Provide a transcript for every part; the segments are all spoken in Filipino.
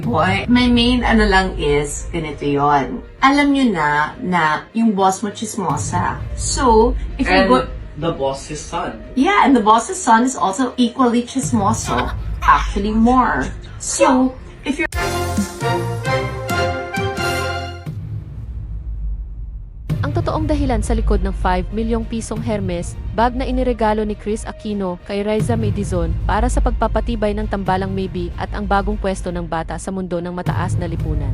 Boy, my main ano lang is, ganito yon. Alam nyo na yung boss mo chismosa. So, if you go... the boss's son. Yeah, and the boss's son is also equally chismoso. Actually, more. So, if you're... Ang totoong dahilan sa likod ng 5 milyong pisong Hermes bag na iniregalo ni Kris Aquino kay Riza May Dizon para sa pagpapatibay ng tambalang maybe at ang bagong pwesto ng bata sa mundo ng mataas na lipunan.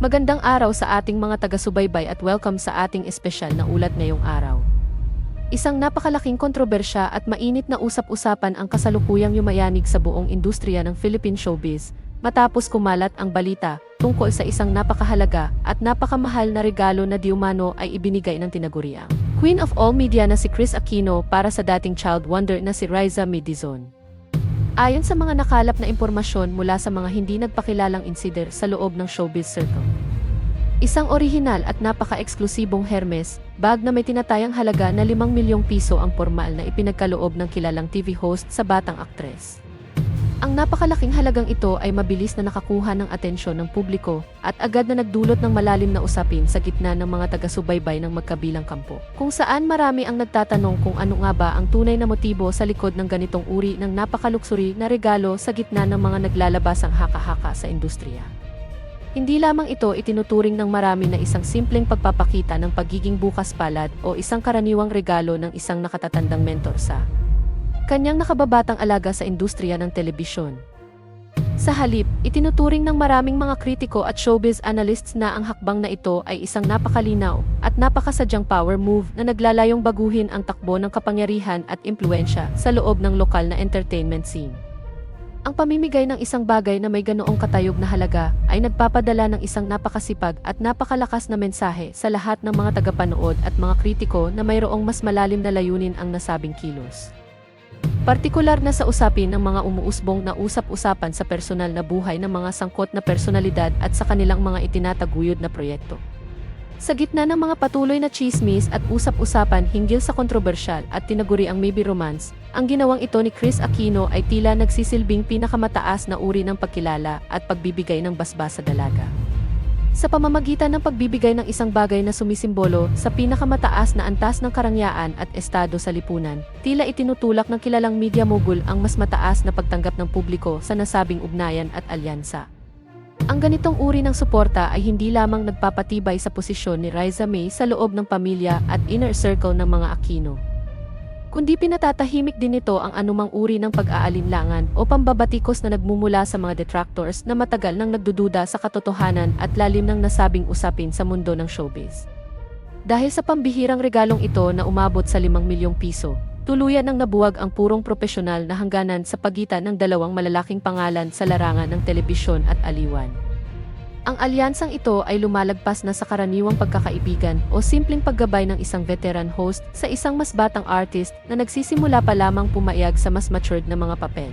Magandang araw sa ating mga taga-subaybay at welcome sa ating espesyal na ulat ngayong araw. Isang napakalaking kontrobersya at mainit na usap-usapan ang kasalukuyang yumayanig sa buong industriya ng Philippine showbiz matapos kumalat ang balita tungkol sa isang napakahalaga at napakamahal na regalo na diumano ay ibinigay ng tinaguriang Queen of all Media na si Kris Aquino para sa dating child wonder na si Riza May Dizon. Ayon sa mga nakalap na impormasyon mula sa mga hindi nagpakilalang insider sa loob ng showbiz circle, isang orihinal at napaka-eksklusibong Hermes bag na may tinatayang halaga na 5 milyong piso ang formal na ipinagkaloob ng kilalang TV host sa batang aktres. Ang napakalaking halagang ito ay mabilis na nakakuha ng atensyon ng publiko at agad na nagdulot ng malalim na usapin sa gitna ng mga taga-subaybay ng magkabilang kampo. Kung saan marami ang nagtatanong kung ano nga ba ang tunay na motibo sa likod ng ganitong uri ng napakaluksuri na regalo sa gitna ng mga naglalabasang haka-haka sa industriya. Hindi lamang ito itinuturing ng marami na isang simpleng pagpapakita ng pagiging bukas palad o isang karaniwang regalo ng isang nakatatandang mentor sa kanyang nakababatang alaga sa industriya ng telebisyon. Sa halip, itinuturing ng maraming mga kritiko at showbiz analysts na ang hakbang na ito ay isang napakalinaw at napakasadyang power move na naglalayong baguhin ang takbo ng kapangyarihan at impluensya sa loob ng lokal na entertainment scene. Ang pamimigay ng isang bagay na may ganoong katayog na halaga ay nagpapadala ng isang napakasipag at napakalakas na mensahe sa lahat ng mga tagapanood at mga kritiko na mayroong mas malalim na layunin ang nasabing kilos. Partikular na sa usapin ng mga umuusbong na usap-usapan sa personal na buhay ng mga sangkot na personalidad at sa kanilang mga itinataguyod na proyekto. Sa gitna ng mga patuloy na chismis at usap-usapan hinggil sa kontrobersyal at tinaguriang maybe romance, ang ginawang ito ni Kris Aquino ay tila nagsisilbing pinakamataas na uri ng pagkilala at pagbibigay ng basbas sa dalaga. Sa pamamagitan ng pagbibigay ng isang bagay na sumisimbolo sa pinakamataas na antas ng karangyaan at estado sa lipunan, tila itinutulak ng kilalang media mogul ang mas mataas na pagtanggap ng publiko sa nasabing ugnayan at alyansa. Ang ganitong uri ng suporta ay hindi lamang nagpapatibay sa posisyon ni Riza May sa loob ng pamilya at inner circle ng mga Aquino, kundi pinatatahimik din nito ang anumang uri ng pag-aalinlangan o pambabatikos na nagmumula sa mga detractors na matagal nang nagdududa sa katotohanan at lalim ng nasabing usapin sa mundo ng showbiz. Dahil sa pambihirang regalong ito na umabot sa 5 milyong piso, tuluyan nang nabuwag ang purong propesyonal na hangganan sa pagitan ng dalawang malalaking pangalan sa larangan ng telebisyon at aliwan. Ang alyansang ito ay lumalagpas na sa karaniwang pagkakaibigan o simpleng paggabay ng isang veteran host sa isang mas batang artist na nagsisimula pa lamang pumayag sa mas matured na mga papel.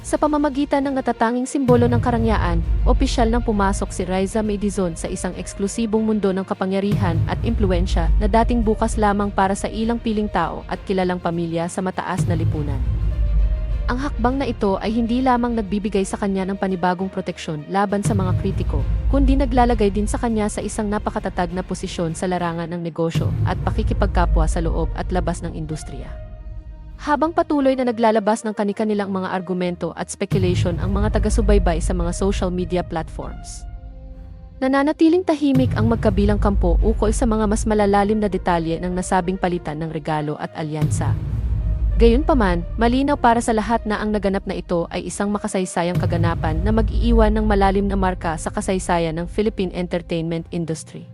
Sa pamamagitan ng natatanging simbolo ng karangyaan, opisyal nang pumasok si Riza May Dizon sa isang eksklusibong mundo ng kapangyarihan at impluensya na dating bukas lamang para sa ilang piling tao at kilalang pamilya sa mataas na lipunan. Ang hakbang na ito ay hindi lamang nagbibigay sa kanya ng panibagong proteksyon laban sa mga kritiko, kundi naglalagay din sa kanya sa isang napakatatag na posisyon sa larangan ng negosyo at pakikipagkapwa sa loob at labas ng industriya. Habang patuloy na naglalabas ng kani-kanilang mga argumento at speculation ang mga taga-subaybay sa mga social media platforms, nananatiling tahimik ang magkabilang kampo ukol sa mga mas malalalim na detalye ng nasabing palitan ng regalo at alyansa. Gayunpaman, malinaw para sa lahat na ang naganap na ito ay isang makasaysayang kaganapan na mag-iiwan ng malalim na marka sa kasaysayan ng Philippine entertainment industry.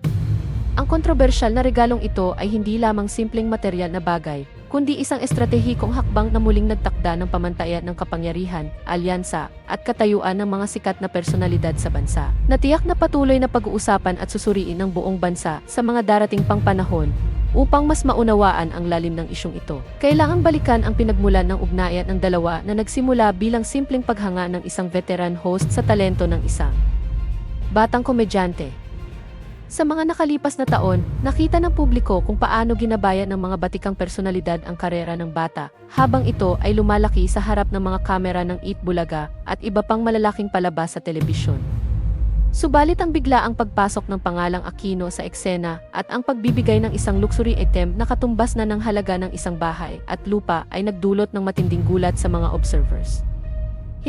Ang kontrobersyal na regalong ito ay hindi lamang simpleng material na bagay, kundi isang estratehikong hakbang na muling nagtakda ng pamantayan ng kapangyarihan, alyansa, at katayuan ng mga sikat na personalidad sa bansa, na tiyak na patuloy na pag-uusapan at susuriin ng buong bansa sa mga darating pang panahon. Upang mas maunawaan ang lalim ng isyong ito, kailangang balikan ang pinagmulan ng ugnayan ng dalawa na nagsimula bilang simpleng paghanga ng isang veteran host sa talento ng isang batang komedyante. Sa mga nakalipas na taon, nakita ng publiko kung paano ginabayan ng mga batikang personalidad ang karera ng bata, habang ito ay lumalaki sa harap ng mga kamera ng Eat Bulaga at iba pang malalaking palabas sa telebisyon. Subalit ang biglaang pagpasok ng pangalang Aquino sa eksena at ang pagbibigay ng isang luxury item na katumbas na ng halaga ng isang bahay at lupa ay nagdulot ng matinding gulat sa mga observers.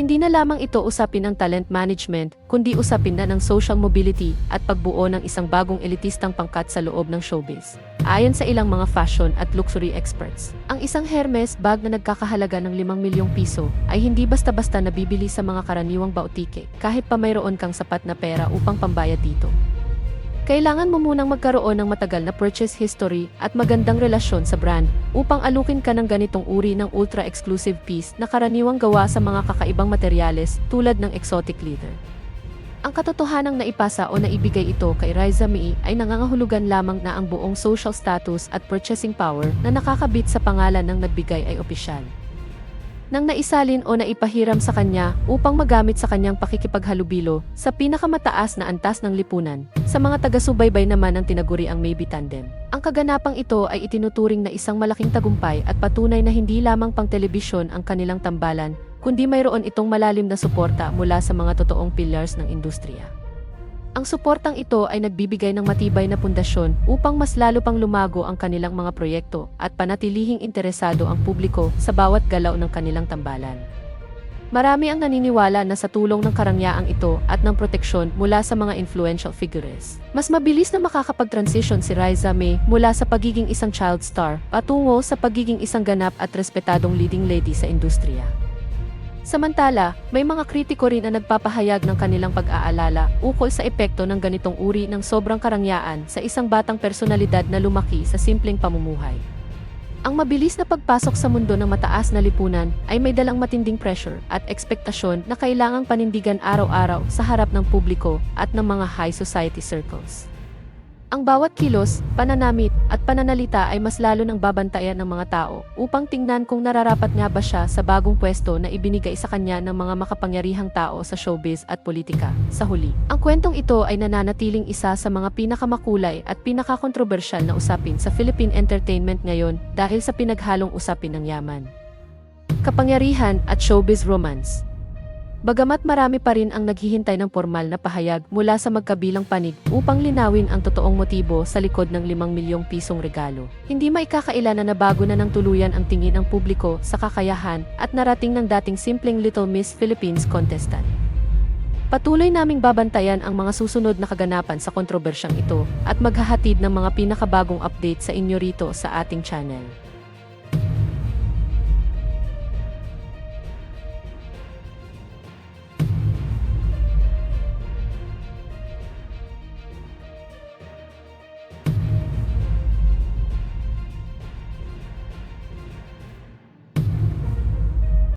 Hindi na lamang ito usapin ng talent management, kundi usapin na ng social mobility at pagbuo ng isang bagong elitistang pangkat sa loob ng showbiz. Ayon sa ilang mga fashion at luxury experts, ang isang Hermes bag na nagkakahalaga ng 5 milyong piso ay hindi basta-basta nabibili sa mga karaniwang bautike kahit pa mayroon kang sapat na pera upang pambayad dito. Kailangan mo munang magkaroon ng matagal na purchase history at magandang relasyon sa brand upang alukin ka ng ganitong uri ng ultra-exclusive piece na karaniwang gawa sa mga kakaibang materyales tulad ng exotic leather. Ang katotohanang naipasa o naibigay ito kay Riza Mee ay nangangahulugan lamang na ang buong social status at purchasing power na nakakabit sa pangalan ng nagbigay ay opisyal. Nang naisalin o naipahiram sa kanya upang magamit sa kanyang pakikipaghalubilo sa pinakamataas na antas ng lipunan, sa mga taga-subaybay naman ang tinaguri ang Maybe Tandem. Ang kaganapang ito ay itinuturing na isang malaking tagumpay at patunay na hindi lamang pang telebisyon ang kanilang tambalan, kundi mayroon itong malalim na suporta mula sa mga totoong pillars ng industriya. Ang suportang ito ay nagbibigay ng matibay na pundasyon upang mas lalo pang lumago ang kanilang mga proyekto at panatilihing interesado ang publiko sa bawat galaw ng kanilang tambalan. Marami ang naniniwala na sa tulong ng karangyaang ito at ng proteksyon mula sa mga influential figures, mas mabilis na makakapag-transition si Riza Mee mula sa pagiging isang child star patungo sa pagiging isang ganap at respetadong leading lady sa industriya. Samantala, may mga kritiko rin na nagpapahayag ng kanilang pag-aalala ukol sa epekto ng ganitong uri ng sobrang karangyaan sa isang batang personalidad na lumaki sa simpleng pamumuhay. Ang mabilis na pagpasok sa mundo ng mataas na lipunan ay may dalang matinding pressure at ekspektasyon na kailangang panindigan araw-araw sa harap ng publiko at ng mga high society circles. Ang bawat kilos, pananamit, at pananalita ay mas lalo nang babantayan ng mga tao upang tingnan kung nararapat nga ba siya sa bagong pwesto na ibinigay sa kanya ng mga makapangyarihang tao sa showbiz at politika. Sa huli, ang kwentong ito ay nananatiling isa sa mga pinakamakulay at pinakakontrobersyal na usapin sa Philippine entertainment ngayon dahil sa pinaghalong usapin ng yaman, kapangyarihan at showbiz romance. Bagamat marami pa rin ang naghihintay ng formal na pahayag mula sa magkabilang panig upang linawin ang totoong motibo sa likod ng 5 milyong pisong regalo, hindi maikakaila na nabago na ng tuluyan ang tingin ng publiko sa kakayahan at narating ng dating simpleng Little Miss Philippines contestant. Patuloy naming babantayan ang mga susunod na kaganapan sa kontrobersyang ito at maghahatid ng mga pinakabagong update sa inyo rito sa ating channel.